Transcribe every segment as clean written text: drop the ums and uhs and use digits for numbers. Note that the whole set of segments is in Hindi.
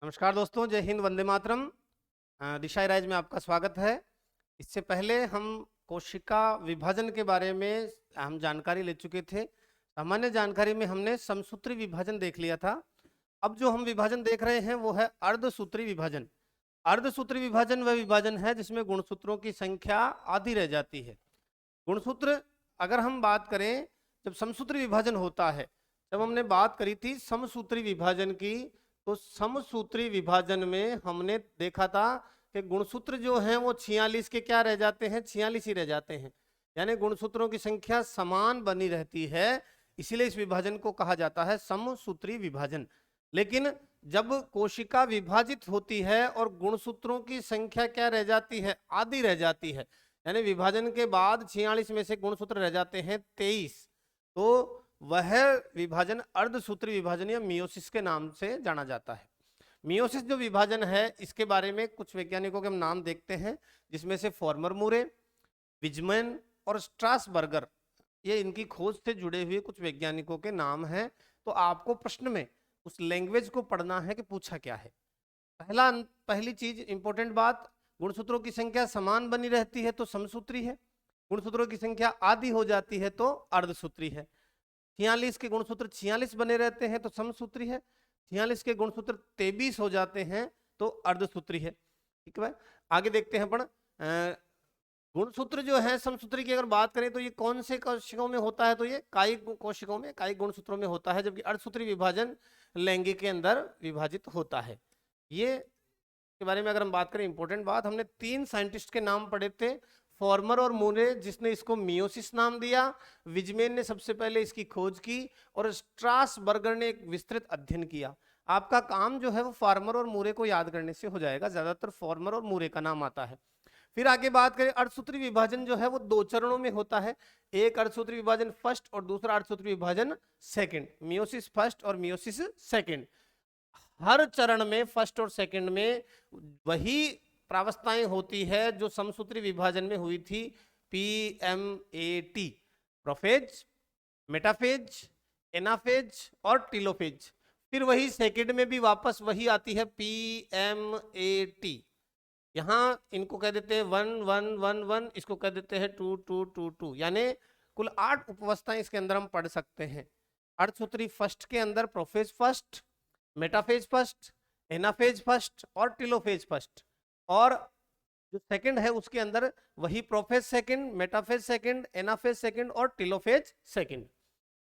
नमस्कार दोस्तों, जय हिंद, वंदे मातरम। दिशा राइज में आपका स्वागत है। इससे पहले हम कोशिका विभाजन के बारे में हम जानकारी ले चुके थे। सामान्य जानकारी में हमने समसूत्री विभाजन देख लिया था। अब जो हम विभाजन देख रहे हैं वो है अर्धसूत्री विभाजन। अर्धसूत्री विभाजन वह विभाजन है जिसमें गुणसूत्रों की संख्या आधी रह जाती है। गुणसूत्र अगर हम बात करें, जब समसूत्री विभाजन होता है, जब हमने बात करी थी समसूत्री विभाजन की, तो समसूत्री विभाजन में हमने देखा था कि गुणसूत्र जो हैं वो 46 के क्या रह जाते हैं, 46 ही रह जाते हैं। यानी गुणसूत्रों की संख्या समान बनी रहती है, इसीलिए इस विभाजन को कहा जाता है समसूत्री विभाजन। लेकिन जब कोशिका विभाजित होती है और गुणसूत्रों की संख्या क्या रह जाती है, आधी रह जाती है, यानी विभाजन के बाद 46 में से गुणसूत्र रह जाते हैं 23, तो वह विभाजन अर्धसूत्री विभाजन या मियोसिस के नाम से जाना जाता है। मियोसिस जो विभाजन है, इसके बारे में कुछ वैज्ञानिकों के हम नाम देखते हैं, जिसमें से फॉर्मर मुरे, विजमैन और स्ट्रासबर्गर, ये इनकी खोज से जुड़े हुए कुछ वैज्ञानिकों के नाम हैं। तो आपको प्रश्न में उस लैंग्वेज को पढ़ना है कि पूछा क्या है। पहली चीज, इंपॉर्टेंट बात, गुणसूत्रों की संख्या समान बनी रहती है तो समसूत्री है, गुणसूत्रों की संख्या आधी हो जाती है तो अर्धसूत्री है। 46 के गुणसूत्र 46 बने रहते हैं तो समसूत्री है, 46 के गुणसूत्र 23 हो जाते हैं तो अर्धसूत्री है। ठीक है, आगे देखते हैं अपन। गुणसूत्र जो है समसूत्री की अगर बात करें तो ये कौन से कोशिकाओं में होता है, तो ये कायिक कोशिकाओं में, कायिक गुणसूत्रों में होता है, जबकि अर्धसूत्री विभाजन लैंगिक के अंदर विभाजित होता है। ये के बारे में अगर हम बात करें, इंपॉर्टेंट बात, हमने 3 साइंटिस्ट के नाम पढ़े थे, फॉर्मर और मुरे जिसने इसको मियोसिस नाम दिया, विजमेन ने सबसे पहले इसकी खोज की, और स्ट्रासबर्गर ने एक विस्तृत अध्ययन किया। आपका काम जो है वो फार्मर और मुरे को याद करने से हो जाएगा, ज्यादातर फॉर्मर और मुरे का नाम आता है। फिर आगे बात करें, अर्धसूत्री विभाजन जो है वो 2 चरणों में होता है। एक अर्धसूत्री विभाजन फर्स्ट और दूसरा अर्धसूत्री विभाजन सेकंड, मियोसिस फर्स्ट और मियोसिस सेकंड। हर चरण में, फर्स्ट और सेकंड में, वही प्रावस्थाएं होती है जो समसूत्री विभाजन में हुई थी, PMAT, प्रोफेज, मेटाफेज, एनाफेज और टीलोफेज। फिर वही सेकंड में भी वापस वही आती है, PMAT। यहां इनको कह देते हैं 1 1 1 1, इसको कह देते हैं 2 2 2 2, यानी कुल 8 उपावस्थाएं इसके अंदर हम पढ़ सकते हैं। अर्धसूत्री फर्स्ट के अंदर prophase first, metaphase first, anaphase first और टीलोफेज फर्स्ट, और जो सेकंड है उसके अंदर वही prophase second, metaphase second, anaphase second और टीलोफेज सेकंड।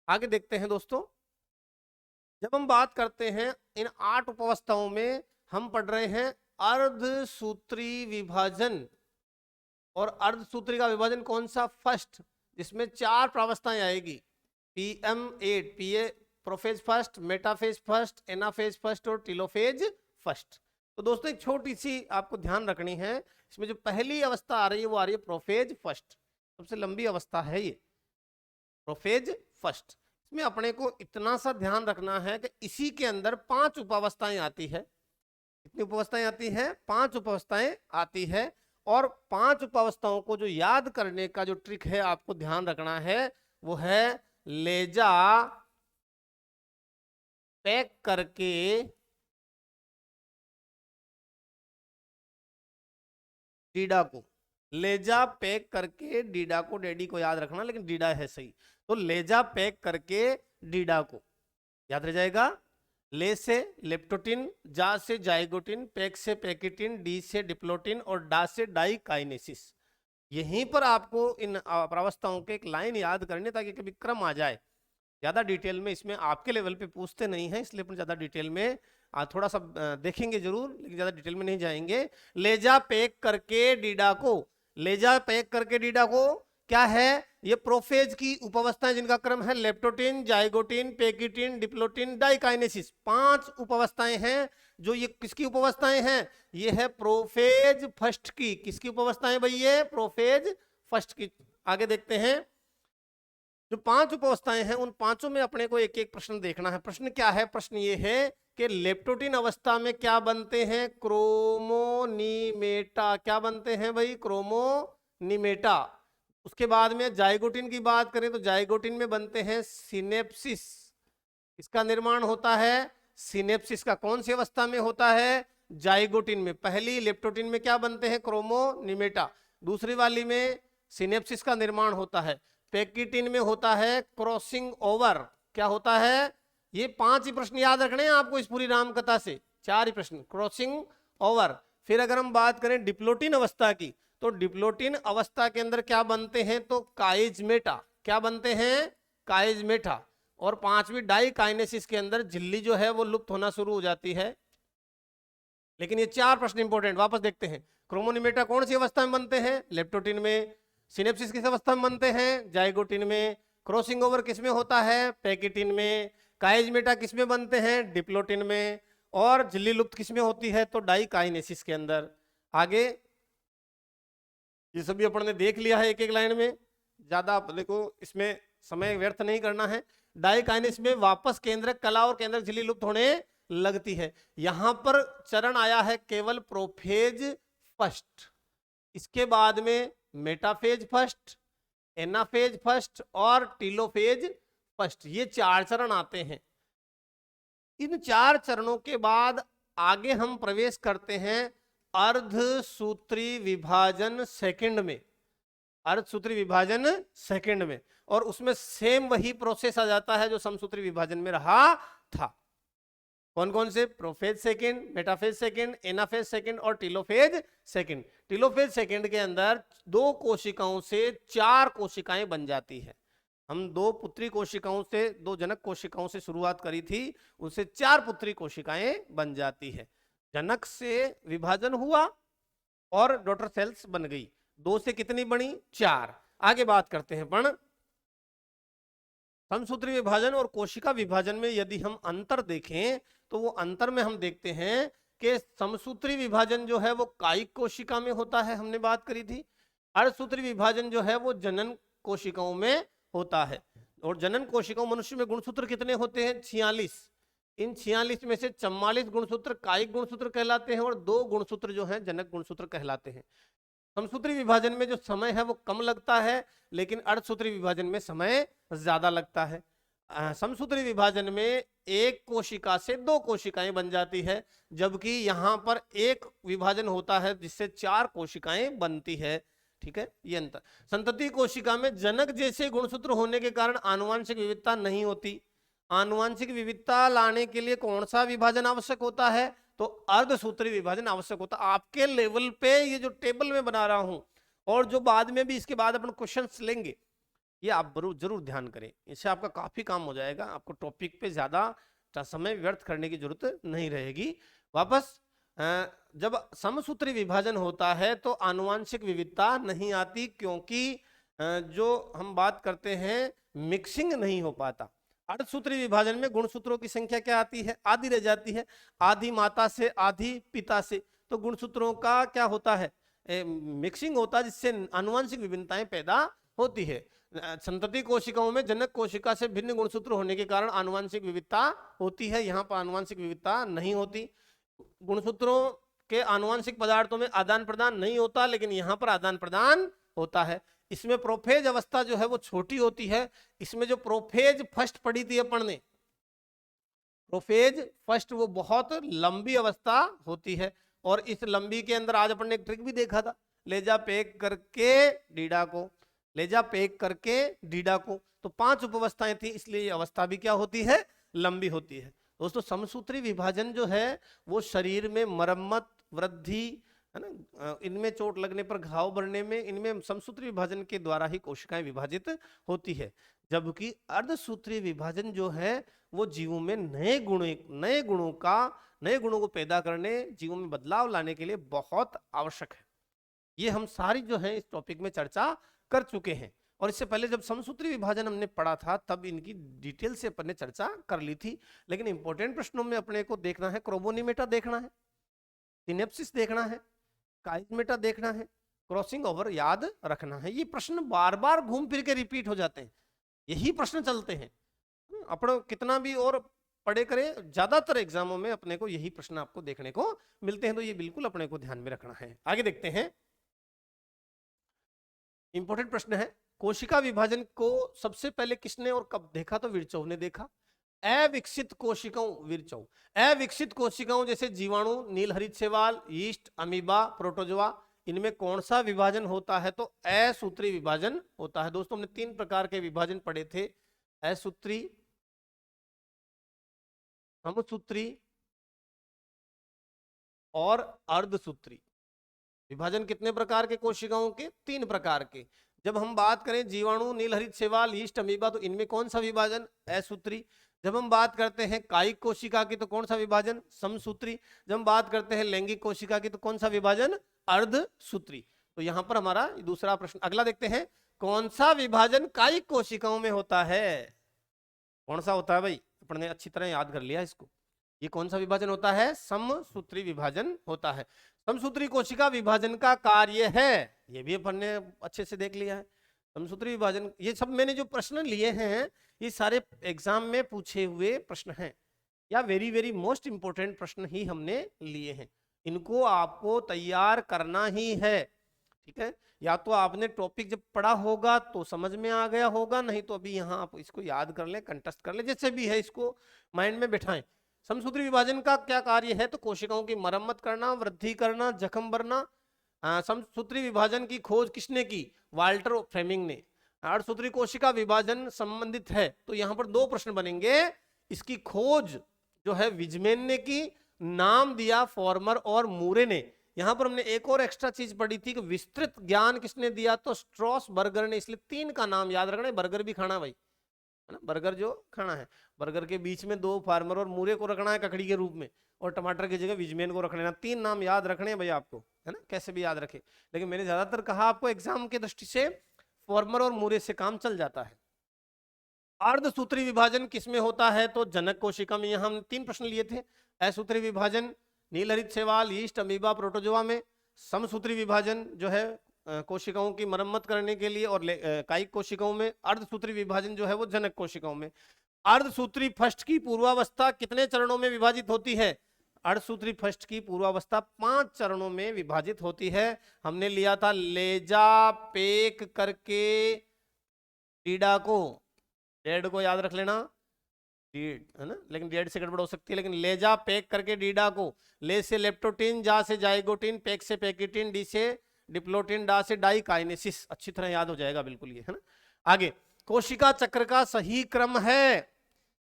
आगे देखते हैं दोस्तों, जब हम बात करते हैं इन 8 उपावस्थाओं में, हम पढ़ रहे हैं अर्धसूत्री विभाजन। और अर्धसूत्री का विभाजन कौन सा? फर्स्ट, जिसमें 4 प्रावस्थाएं आएगी, PM8, PA prophase first, metaphase first, anaphase first और टीलोफेज फर्स्ट। तो दोस्तों एक छोटी सी आपको ध्यान रखनी है, इसमें जो पहली अवस्था आ रही है वो आ रही है प्रोफेज फर्स्ट, सबसे लंबी अवस्था है ये प्रोफेज फर्स्ट। इसमें अपने को इतना सा ध्यान रखना है कि इसी के अंदर 5 उपावस्थाएं आती है। कितनी उपावस्थाएं आती है? 5 उपावस्थाएं आती है। और 5 उपावस्थाओं को जो याद करने का जो ट्रिक है, आपको ध्यान रखना है, वो है लेजा पैक करके डीडा को, लेजा पैक करके डीडा को, डैडी को याद रखना, लेकिन डीडा है सही, तो लेजा पैक करके डीडा को याद रह जाएगा। ले से लेप्टोटिन, जा से जाइगोटिन, पैक से पैकेटिन, डी से डिप्लोटिन और डा से डाइकाइनेसिस। यहीं पर आपको इन प्रावस्थाओं के एक लाइन याद करनी, ताकि कभी क्रम आ जाए। ज्यादा डिटेल में इसमें आपके लेवल पे पूछते नहीं है, इसलिए अपन ज्यादा डिटेल में थोड़ा सा देखेंगे जरूर, लेकिन ज्यादा डिटेल में नहीं जाएंगे। लेजा पैक करके डीडा को, लेजा पैक करके डीडा को क्या है? ये प्रोफेज की उपावस्थाएं जिनका क्रम है leptotene, zygotene, pachytene, diplotene, diakinesis. 5 उपावस्थाएं हैं। जो ये किसकी उपावस्थाएं हैं? ये है प्रोफेज फर्स्ट की। किसकी उपावस्थाएं भाई? ये प्रोफेज फर्स्ट की। आगे देखते हैं, जो 5 उपावस्थाएं हैं उन पांचों में अपने को एक एक प्रश्न देखना है। प्रश्न क्या है? प्रश्न ये है कि लेप्टोटिन अवस्था में क्या बनते हैं? क्रोमोनिमेटा। क्या बनते हैं भाई? क्रोमोनिमेटा। उसके बाद में जाइगोटिन की बात करें तो जाइगोटिन में बनते हैं सिनेप्सिस। इसका निर्माण होता है सिनेप्सिस का कौन सी अवस्था में होता है? जाइगोटिन में। पहली लेप्टोटिन में क्या बनते हैं? क्रोमोनिमेटा। दूसरी वाली में सिनेप्सिस का निर्माण होता है। पेकिटिन में होता है क्रॉसिंग ओवर। क्या होता है? ये 5 ही प्रश्न याद रखने हैं आपको इस पूरी रामकथा से, 4 ही प्रश्न। Crossing over. फिर अगर हम बात करें डिप्लोटिन अवस्था की, तो डिप्लोटिन अवस्था के अंदर क्या बनते हैं? तो काइजमेटा। क्या बनते हैं? काइजमेटा। और 5वीं डाइकाइनेसिस के अंदर झिल्ली जो है वो लुप्त होना शुरू हो जाती है। लेकिन ये 4 प्रश्न इंपॉर्टेंट, वापस देखते हैं। क्रोमोनिमेटा कौन सी अवस्था में बनते हैं? लेप्टोटिन में। सिनेप्सिस किस अवस्था में बनते हैं? जाइगोटिन में। क्रॉसिंग ओवर किस में होता है? पैकिटिन में। काइजमेटा किस में बनते हैं? डिप्लोटिन में। और झिल्ली लुप्त किस में होती है? तो डाइकाइनेसिस के अंदर। आगे ये सभी अपन ने देख लिया है एक एक लाइन में, ज्यादा अपने को इसमें समय व्यर्थ नहीं करना है। डाइकाइनेसिस में वापस केंद्रक कला और केंद्रक झिल्ली लुप्त होने लगती है। यहां पर चरण आया है केवल प्रोफेज फर्स्ट, इसके बाद में मेटाफेज फर्स्ट, एनाफेज फर्स्ट और टीलोफेज फर्स्ट, ये 4 चरण आते हैं। इन 4 चरणों के बाद आगे हम प्रवेश करते हैं अर्धसूत्री विभाजन सेकंड में। अर्धसूत्री विभाजन सेकंड में, और उसमें सेम वही प्रोसेस आ जाता है जो समसूत्री विभाजन में रहा था। कौन कौन से? Prophase second, metaphase second, anaphase second और टीलोफेज सेकंड। टीलोफेज सेकंड के अंदर 2 कोशिकाओं से 4 कोशिकाएं बन जाती है। हम 2 पुत्री कोशिकाओं से, 2 जनक कोशिकाओं से शुरुआत करी थी, उससे 4 पुत्री कोशिकाएं बन जाती है। जनक से विभाजन हुआ और डॉटर सेल्स बन गई। 2 से कितनी बनी? 4। आगे बात करते हैं पण समसूत्री विभाजन और कोशिका विभाजन में यदि हम अंतर देखें तो वो अंतर में हम देखते हैं कि समसूत्री विभाजन जो है वो कायिक कोशिका में होता है, हमने बात करी थी। अर्धसूत्री विभाजन जो है वो जनन कोशिकाओं में होता है। और जनन कोशिकाओं, मनुष्य में गुणसूत्र कितने होते हैं? 46। इन 46 में से 44 गुणसूत्र कायिक गुणसूत्र कहलाते हैं और 2 गुणसूत्र जो हैं जनक गुणसूत्र कहलाते हैं। समसूत्री विभाजन में जो समय है वो कम लगता है, लेकिन अर्धसूत्री विभाजन में समय ज्यादा लगता है। समसूत्री विभाजन में 1 कोशिका से 2 कोशिकाएं बन जाती है, जबकि यहां पर 1 विभाजन होता है जिससे 4 कोशिकाएं बनती है। ठीक है, ये अंतर। संतति कोशिका में जनक जैसे गुणसूत्र होने के कारण आनुवांशिक विविधता नहीं होती। आनुवांशिक विविधता लाने के लिए कौन सा विभाजन आवश्यक होता है? तो अर्धसूत्री विभाजन आवश्यक होता है। आपके लेवल पे ये जो टेबल में बना रहा हूं और जो बाद में भी इसके बाद अपन क्वेश्चंस लेंगे, ये आप जरूर ध्यान करें, इससे आपका काफी काम हो जाएगा। आपको टॉपिक पे ज्यादा समय व्यर्थ करने की जरूरत नहीं रहेगी। वापस जब समसूत्री विभाजन होता है तो आनुवांशिक विविधता नहीं आती, क्योंकि जो हम बात करते हैं मिक्सिंग नहीं हो पाता। अर्धसूत्री विभाजन में गुणसूत्रों की संख्या क्या आती है? आधी रह जाती है, आधी माता से आधी पिता से। तो गुणसूत्रों का क्या होता है? मिक्सिंग होता है, जिससे आनुवांशिक विभिन्नताएं पैदा होती है। संतति कोशिकाओं में जनक कोशिका से भिन्न गुणसूत्र होने के कारण आनुवांशिक विविधता होती है, यहाँ पर आनुवांशिक विविधता नहीं होती। गुणसूत्रों के आनुवांशिक पदार्थों में आदान प्रदान नहीं होता, लेकिन यहाँ पर आदान प्रदान होता है। इसमें प्रोफेज अवस्था जो है वो छोटी होती है। इसमें जो प्रोफेज फर्स्ट पढ़ी थी अपन ने, प्रोफेज फर्स्ट, वो बहुत लंबी अवस्था होती है। और इस लंबी के अंदर आज अपन ने एक ट्रिक भी देखा था, लेजा पैक करके डीडा को, लेजा पैक करके डीडा को। तो 5 उपअवस्थाएं थी, इसलिए ये अवस्था भी क्या होती है? लंबी होती है। दोस्तों, समसूत्री विभाजन जो है वो शरीर में मरम्मत, वृद्धि, है ना, इनमें चोट लगने पर घाव भरने में, इनमें समसूत्री विभाजन के द्वारा ही कोशिकाएं विभाजित होती है। जबकि अर्धसूत्री विभाजन जो है वो जीवों में नए गुणों को पैदा करने, जीवों में बदलाव लाने के लिए बहुत आवश्यक है। ये हम सारी जो है इस टॉपिक में चर्चा कर चुके हैं। और इससे पहले जब समसूत्री विभाजन हमने पढ़ा था तब इनकी डिटेल से अपन ने चर्चा कर ली थी। लेकिन इंपॉर्टेंट प्रश्नों में अपने को देखना है, क्रोमोनिमेटा देखना है, सिनेप्सिस देखना है, काइजमेटा देखना है, क्रॉसिंग ओवर याद रखना है। ये प्रश्न बार बार घूम फिर के रिपीट हो जाते हैं, यही प्रश्न चलते हैं। अपन कितना भी और पढ़े करें, ज्यादातर एग्जामों में अपने को यही प्रश्न आपको देखने को मिलते हैं। तो ये बिल्कुल अपने को ध्यान में रखना है। आगे देखते हैं, इंपॉर्टेंट प्रश्न है, कोशिका विभाजन को सबसे पहले किसने और कब देखा? तो विर्चोव ने देखा। अविकसित कोशिकाओं, वीरचौ, अविकसित कोशिकाओं जैसे जीवाणु, नीलहरित शैवाल, यीस्ट, अमीबा, प्रोटोजोआ, इनमें कौन सा विभाजन होता है? तो असूत्री विभाजन होता है। दोस्तों, हमने 3 प्रकार के विभाजन पढ़े थे, असूत्री, समसूत्री और अर्धसूत्री। विभाजन कितने प्रकार के कोशिकाओं के? 3 प्रकार के। जब हम बात करें जीवाणु, नीलहरित शैवाल, यीस्ट, अमीबा, तो इनमें कौन सा विभाजन? असूत्री। जब हम बात करते हैं कायिक कोशिका की तो कौन सा विभाजन? समसूत्री। जब हम बात करते हैं लैंगिक कोशिका की तो कौन सा विभाजन? अर्धसूत्री। तो यहां पर हमारा दूसरा प्रश्न। अगला देखते हैं, कौन सा विभाजन कायिक कोशिकाओं में होता है? कौन सा होता है भाई? अपने अच्छी तरह याद कर लिया इसको। ये कौन सा विभाजन होता है? समसूत्री विभाजन होता है। समसूत्री कोशिका विभाजन का कार्य है, ये भी अपन ने अच्छे से देख लिया है। समसूत्री विभाजन, ये सब मैंने जो प्रश्न लिए हैं ये सारे एग्जाम में पूछे हुए प्रश्न हैं, या वेरी वेरी मोस्ट इंपोर्टेंट प्रश्न ही हमने लिए हैं। इनको आपको तैयार करना ही है, ठीक है। या तो आपने टॉपिक जब पढ़ा होगा तो समझ में आ गया होगा, नहीं तो अभी यहाँ आप इसको याद कर लें, कंटेस्ट कर लें, जैसे भी है इसको माइंड में बिठाएं। समसूत्री विभाजन का क्या कार्य है? तो कोशिकाओं की मरम्मत करना, वृद्धि करना, जख्म भरना। समसूत्री विभाजन की खोज किसने की? वाल्टर फ्लेमिंग ने। अर्धसूत्री कोशिका विभाजन संबंधित है, तो यहाँ पर 2 प्रश्न बनेंगे। इसकी खोज जो है विजमेन ने की, नाम दिया फॉर्मर और मूरे ने। यहां पर हमने एक और एक्स्ट्रा चीज पढ़ी थी कि विस्तृत ज्ञान किसने दिया? तो स्ट्रॉस बर्गर ने। इसलिए 3 का नाम याद रखना है। बर्गर भी खाना भाई, है ना, बर्गर जो खाना है, बर्गर के बीच में 2 फार्मर और मूरे को रखना है ककड़ी के रूप में, और टमाटर की जगह विजमेन को रख लेना। 3 नाम याद रखने हैं भाई आपको, है ना, कैसे भी याद रखे। लेकिन मैंने ज्यादातर कहा आपको एग्जाम के दृष्टि से फॉर्मर और मूरे से काम चल जाता है। अर्धसूत्री विभाजन किसमें होता है? तो जनक कोशिका में। यहां हम 3 प्रश्न लिए थे। असूत्री विभाजन नीलहरित शैवाल, यीस्ट, अमीबा, प्रोटोजोआ में। समसूत्री विभाजन जो है कोशिकाओं की मरम्मत करने के लिए और कायिक कोशिकाओं में। अर्धसूत्री विभाजन जो है वो जनक कोशिकाओं में। अर्धसूत्री फस्ट की पूर्वावस्था कितने चरणों में विभाजित होती है? अर्धसूत्री फस्ट की पूर्वावस्था 5 चरणों में विभाजित होती है। हमने लिया था लेजा पेक करके टीडा को, डेड को याद रख लेना, डीड है ना, लेकिन डेड से गड़बड़ हो सकती है। लेकिन लेजा पेक करके डीडा को, ले से लेप्टोटीन, जा से जाइगोटीन, पेक से पेकिटीन, डी से डिप्लोटीन, डा से डाइकाइनेसिस। अच्छी तरह याद हो जाएगा बिल्कुल ये, है ना। आगे, कोशिका चक्र का सही क्रम है,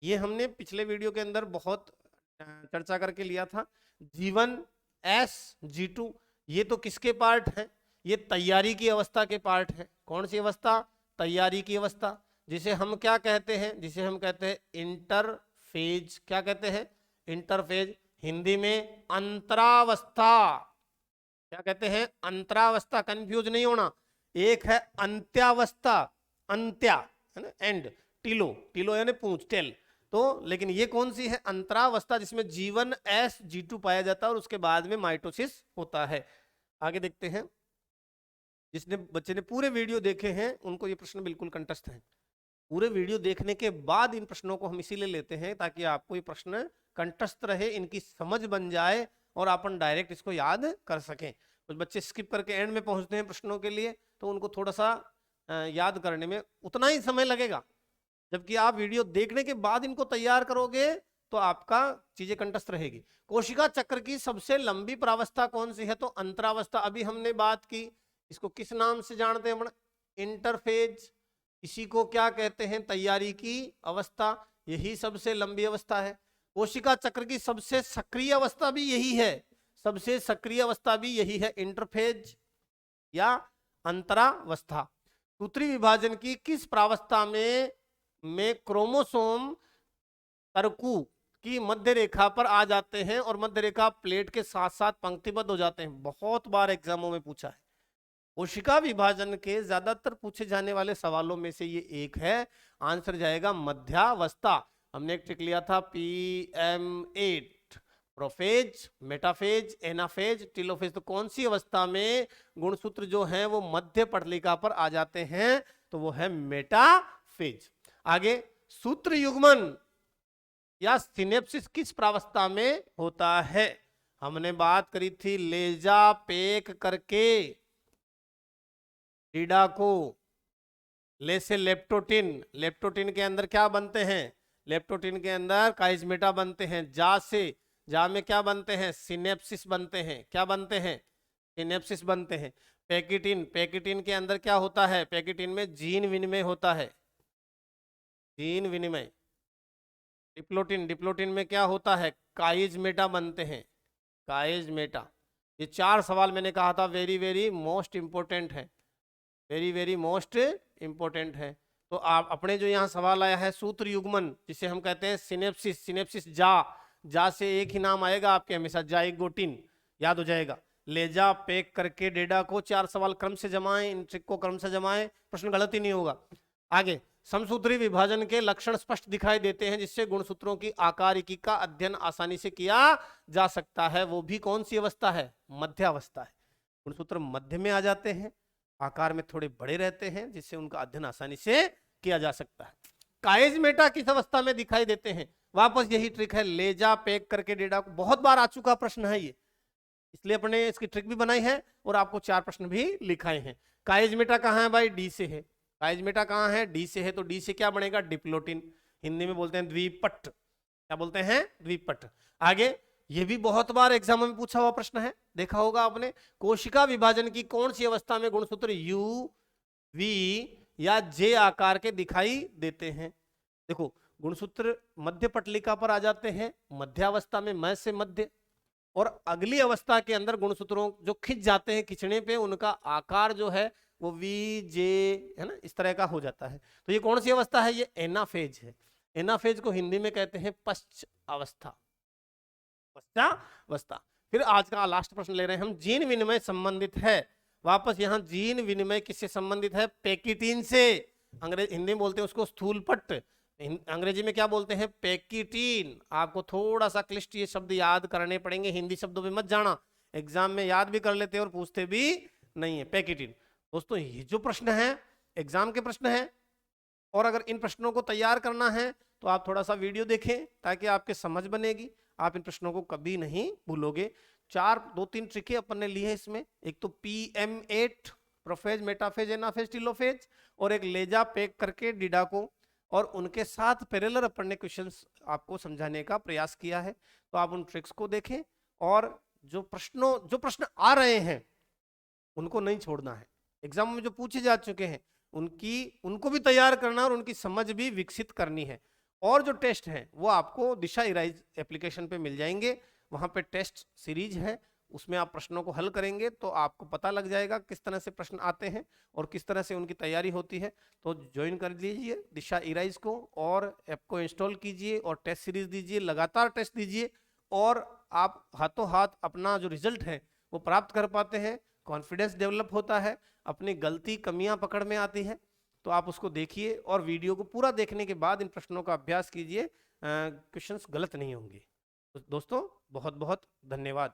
ये हमने पिछले वीडियो के अंदर बहुत चर्चा करके लिया था। G1 S G2 ये तो किसके पार्ट है? ये तैयारी की अवस्था के पार्ट है। कौन सी अवस्था? तैयारी की अवस्था, जिसे हम क्या कहते हैं? जिसे हम कहते हैं इंटरफेज। क्या कहते हैं? इंटरफेज। हिंदी में अंतरावस्था। क्या कहते हैं? अंतरावस्था। कंफ्यूज नहीं होना। एक है अंत्यावस्था, अंत्या है ना, एंड, टीलो, टीलो यानी पूंछ, टेल। तो लेकिन ये कौन सी है? अंतरावस्था, जिसमें G1 S G2 पाया जाता है और उसके बाद में माइटोसिस होता है। आगे देखते हैं। जिसने बच्चे ने पूरे वीडियो देखे हैं उनको ये प्रश्न बिल्कुल कंठस्थ है। पूरे वीडियो देखने के बाद इन प्रश्नों को हम इसीलिए लेते हैं ताकि आपको ये प्रश्न कंठस्थ रहे, इनकी समझ बन जाए और अपन डायरेक्ट इसको याद कर सकें। कुछ बच्चे स्किप करके एंड में पहुंचते हैं प्रश्नों के लिए, तो उनको थोड़ा सा याद करने में उतना ही समय लगेगा, जबकि आप वीडियो देखने के बाद इनको तैयार करोगे तो आपका चीजें कंठस्थ रहेगी। कोशिका चक्र की सबसे लंबी प्रावस्था कौन सी है? तो अंतरावस्था। अभी हमने बात की, इसको किस नाम से जानते हैं? इंटरफेज। इसी को क्या कहते हैं? तैयारी की अवस्था। यही सबसे लंबी अवस्था है। कोशिका चक्र की सबसे सक्रिय अवस्था भी यही है, सबसे सक्रिय अवस्था भी यही है, इंटरफेज या अंतरावस्था। सूत्री विभाजन की किस प्रावस्था में क्रोमोसोम तर्कु की मध्य रेखा पर आ जाते हैं और मध्य रेखा प्लेट के साथ साथ पंक्तिबद्ध हो जाते हैं? बहुत बार एग्जामों में पूछा है। कोशिका विभाजन के ज्यादातर पूछे जाने वाले सवालों में से ये एक है। आंसर जाएगा मध्यावस्था। हमने एक ट्रिक लिया था PM8, prophase, metaphase, anaphase, telophase. तो कौन सी अवस्था में गुणसूत्र जो है वो मध्य पटलिका पर आ जाते हैं? तो वो है मेटाफेज। आगे, सूत्र युग्मन या सिनेप्सिस किस प्रावस्था में होता है? हमने बात करी थी लेजा पेक करके टीडा को, ले से लेप्टोटिन, लेप्टोटिन के अंदर क्या बनते हैं? लेप्टोटीन के अंदर काइजमेटा बनते हैं, जा से, जा में क्या बनते हैं, सिनेप्सिस बनते हैं, क्या बनते हैं, सिनेप्सिस बनते हैं। पैकिटिन, पैकिटिन के अंदर क्या होता है, पैकिटिन में जीन विनिमय होता है, जीन विनिमय। डिप्लोटिन, डिप्लोटिन में क्या होता है, काइजमेटा बनते हैं, काइजमेटा। ये 4 सवाल मैंने कहा था वेरी वेरी मोस्ट इंपोर्टेंट है, वेरी वेरी मोस्ट इंपोर्टेंट है। तो आप अपने जो यहाँ सवाल आया है सूत्र युग्मन, जिसे हम कहते हैं सिनेप्सिस, सिनेप्सिस जा से एक ही नाम आएगा आपके हमेशा, जाइगोटिन, याद हो जाएगा। लेजा पैक करके डेटा को 4 सवाल क्रम से जमाएं, इन ट्रिक को क्रम से जमाएं, प्रश्न गलत ही नहीं होगा। आगे, समसूत्री विभाजन के लक्षण स्पष्ट दिखाई देते हैं जिससे गुणसूत्रों की आकारिकी का अध्ययन आसानी से किया जा सकता है। वो भी कौन सी अवस्था है, मध्यावस्था है। गुणसूत्र मध्य में आ जाते हैं, आकार में थोड़े बड़े रहते हैं, जिससे उनका अध्ययन आसानी से किया जा सकता है। काइजमेटा किस अवस्था में दिखाई देते हैं, वापस यही ट्रिक है, लेजा पैक करके डेटा को, बहुत बार आ चुका प्रश्न है ये, इसलिए अपने इसकी ट्रिक भी बनाई है और आपको 4 प्रश्न भी लिखाए हैं। काइजमेटा कहाँ है भाई, डी से है। काइजमेटा कहाँ है, डी से है, तो डी से क्या बनेगा, डिप्लोटिन, हिंदी में बोलते हैं द्विपट, क्या बोलते हैं, द्विपट। आगे, ये भी बहुत बार एग्जाम में पूछा हुआ प्रश्न है, देखा होगा आपने, कोशिका विभाजन की कौन सी अवस्था में गुणसूत्र यू, वी या जे आकार के दिखाई देते हैं। देखो, गुणसूत्र मध्य पटलिका पर आ जाते हैं, मध्यावस्था में म से मध्य, और अगली अवस्था के अंदर गुणसूत्रों जो खिंच जाते हैं खिंचने पे, उनका आकार जो है वो वी जे है ना, इस तरह का हो जाता है। तो ये कौन सी अवस्था है, ये एनाफेज है। एनाफेज को हिंदी में कहते हैं पश्च अवस्था, पश्चावस्था। फिर आज का लास्ट प्रश्न ले रहे हैं हम, जीन विनिमय संबंधित है। वापस यहाँ जीन विनिमय किससे संबंधित है, पैकिटीन से। अंग्रेजी, हिंदी में बोलते हैं उसको स्थूलपट्ट, अंग्रेजी में क्या बोलते हैं, पैकिटीन। आपको थोड़ा सा क्लिष्ट ये शब्द याद करने पड़ेंगे, हिंदी शब्दों में मत जाना, एग्जाम में याद भी कर लेते हैं और पूछते भी नहीं है, पैकिटीन। दोस्तों, ये जो प्रश्न है एग्जाम के प्रश्न है, और अगर इन प्रश्नों को तैयार करना है तो आप थोड़ा सा वीडियो देखें ताकि आपके समझ बनेगी, आप इन प्रश्नों को कभी नहीं भूलोगे। 2-3 ट्रिकें अपन ने ली है इसमें, एक तो PM8 prophase, metaphase, anaphase, telophase, और एक लेजा पैक करके डिडा को, और उनके साथ पैरेलल अपन ने क्वेश्चंस आपको समझाने का प्रयास किया है। तो आप उन ट्रिक्स को देखें, और जो प्रश्न आ रहे हैं उनको नहीं छोड़ना है, एग्जाम में जो पूछे जा चुके हैं उनको भी तैयार करना और उनकी समझ भी विकसित करनी है। और जो टेस्ट हैं वो आपको दिशा इराइज एप्लीकेशन पे मिल जाएंगे, वहां पे टेस्ट सीरीज है, उसमें आप प्रश्नों को हल करेंगे तो आपको पता लग जाएगा किस तरह से प्रश्न आते हैं और किस तरह से उनकी तैयारी होती है। तो ज्वाइन कर लीजिए दिशा इराइज को, और ऐप को इंस्टॉल कीजिए और टेस्ट सीरीज दीजिए, लगातार टेस्ट दीजिए, और आप हाथों हाथ अपना जो रिजल्ट है वो प्राप्त कर पाते हैं, कॉन्फिडेंस डेवलप होता है, अपनी गलती कमियां पकड़ में आती है। तो आप उसको देखिए और वीडियो को पूरा देखने के बाद इन प्रश्नों का अभ्यास कीजिए, क्वेश्चंस गलत नहीं होंगे। तो दोस्तों, बहुत बहुत धन्यवाद।